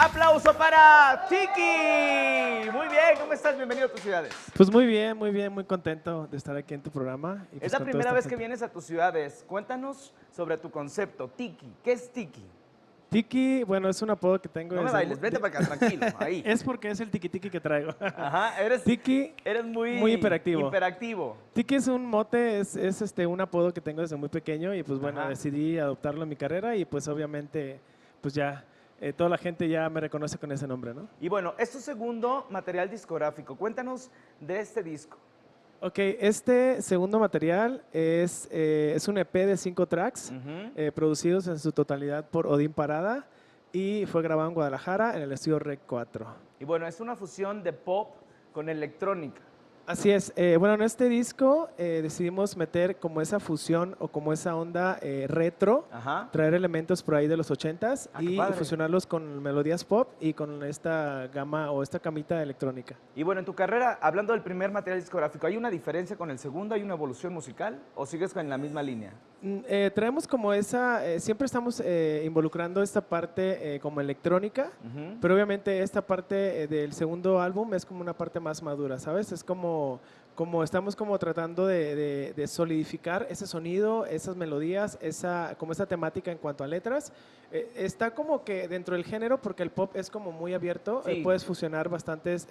¡Aplauso para Tiki! Muy bien, ¿cómo estás? Bienvenido a tus ciudades. Pues muy bien, muy contento de estar aquí en tu programa. Y pues Es la con toda primera esta vez que gente. vienes a tus ciudades. Cuéntanos sobre tu concepto, Tiki. ¿Qué es Tiki? Tiki, bueno, es un apodo que tengo. No me desde bailes, vete para acá, tranquilo, ahí. Es porque es el tiki que traigo. Ajá, eres Tiki, muy hiperactivo. hiperactivo. Tiki es un mote, es un apodo que tengo desde muy pequeño y pues bueno, Ajá. decidí adoptarlo en mi carrera y pues obviamente, pues ya, toda la gente ya me reconoce con ese nombre, ¿no? Y bueno, es tu segundo material discográfico. Cuéntanos de este disco. Ok, este segundo material es un EP de 5 tracks, Ujú. producidos en su totalidad por Odín Parada y fue grabado en Guadalajara en el estudio Rec 4. Y bueno, es una fusión de pop con electrónica. Así es, bueno, en este disco decidimos meter como esa fusión o como esa onda retro, Ajá. traer elementos por ahí de los 80s Ah, qué y padre. fusionarlos con melodías pop y con esta gama o esta camita electrónica. Y bueno, en tu carrera, hablando del primer material discográfico, ¿hay una diferencia con el segundo? ¿Hay una evolución musical? ¿O sigues con la misma línea? Traemos como esa, siempre estamos involucrando esta parte como electrónica, Ujú. pero obviamente esta parte del segundo álbum es como una parte más madura, ¿sabes? Es como estamos como tratando de solidificar ese sonido, esas melodías, como esa temática en cuanto a letras. Está como que dentro del género, porque el pop es como muy abierto, Sí. puedes fusionar bastantes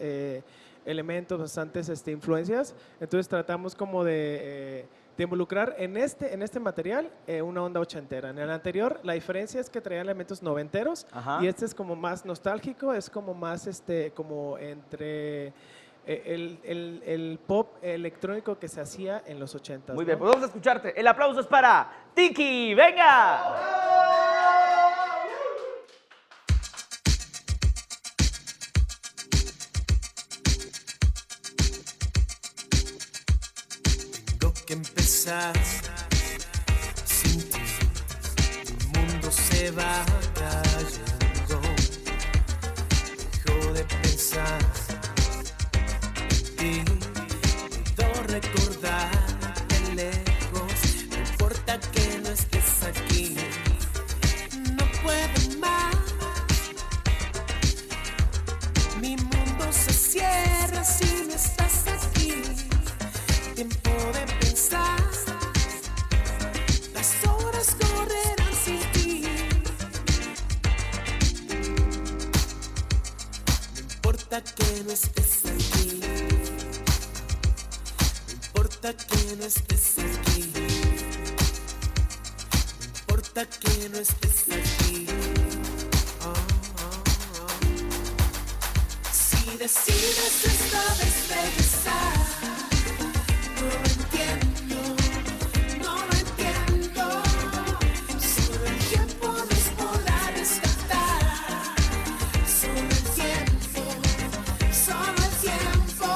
elementos, bastantes influencias, entonces tratamos como de involucrar en este material una onda ochentera. En el anterior, la diferencia es que traía elementos noventeros. Ajá. Y este es como más nostálgico, es como más como entre el pop electrónico que se hacía en los 80s. Muy bien, ¿no? pues vamos a escucharte. El aplauso es para Tiki. ¡Venga! Tengo que empezar sin ti. Mi mundo se va cayendo. Dejo de pensar en ti. Puedo recordar de lejos. No importa que no estés aquí. No puedo más. Mi mundo se cierra si no estás aquí. Tiempo de pensar, las horas correrán sin ti. No importa que no estés aquí, no importa que no estés aquí, no importa que no estés aquí. Oh, oh, oh. Si decides esta vez regresar, no lo entiendo, no lo entiendo. Solo el tiempo nos podrá rescatar. Solo el tiempo, solo el tiempo.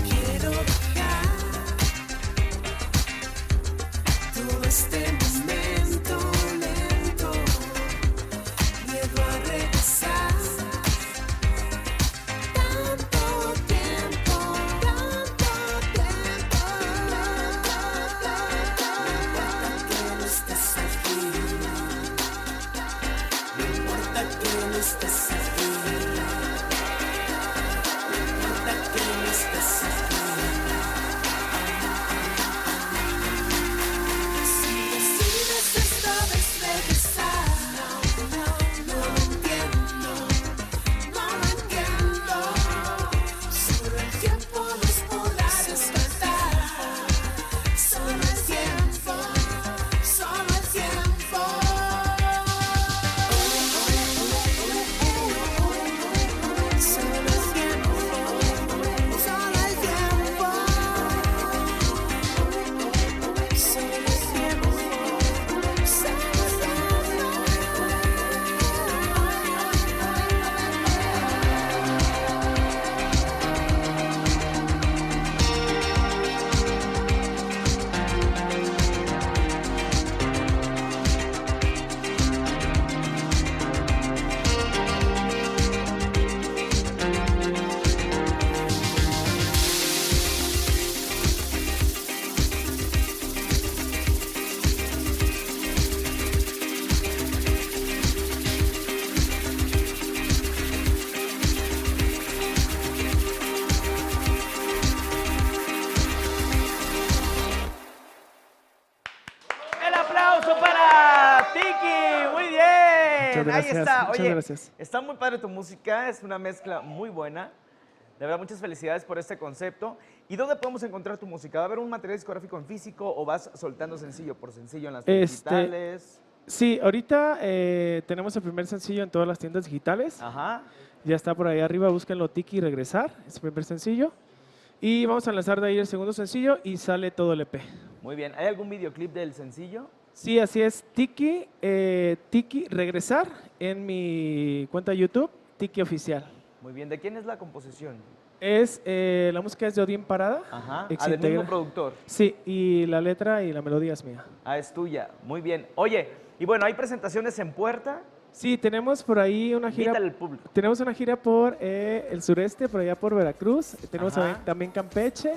Quiero dejar todo este momento lento, miedo a regresar. Tanto tiempo, tanto tiempo. No importa que no estés aquí, no importa que no estés aquí. Si decides esta vez regresar, no lo entiendo, no lo entiendo. Solo el tiempo nos podrá rescatar. Solo el tiempo, solo el tiempo. bien, ahí gracias, está. muchas Oye, gracias. está muy padre tu música, es una mezcla muy buena. De verdad, muchas felicidades por este concepto. ¿Y dónde podemos encontrar tu música? ¿Va a haber un material discográfico en físico o vas soltando sencillo por sencillo en las digitales? Sí, ahorita tenemos el primer sencillo en todas las tiendas digitales. Ajá. Ya está por ahí arriba, búsquenlo Tiki Regresar, es el primer sencillo. Y vamos a lanzar de ahí el segundo sencillo y sale todo el EP. Muy bien. ¿Hay algún videoclip del sencillo? Sí, así es, Tiki Regresar en mi cuenta de YouTube, Tiki Oficial. Muy bien. ¿De quién es la composición? La música es de Odín Parada. Ajá. ex Del mismo integra- productor. Sí, y la letra y la melodía es mía. Ah, es tuya. Muy bien. Oye, y bueno, ¿hay presentaciones en puerta? Sí, tenemos por ahí una gira. Invítale al público. Tenemos una gira por el sureste, por allá por Veracruz. Tenemos Ajá. también Campeche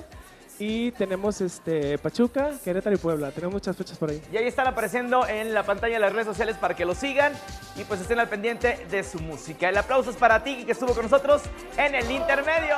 y tenemos Pachuca, Querétaro y Puebla. Tenemos muchas fechas por ahí. Y ahí están apareciendo en la pantalla de las redes sociales para que lo sigan y pues estén al pendiente de su música. El aplauso es para ti que estuvo con nosotros en el intermedio.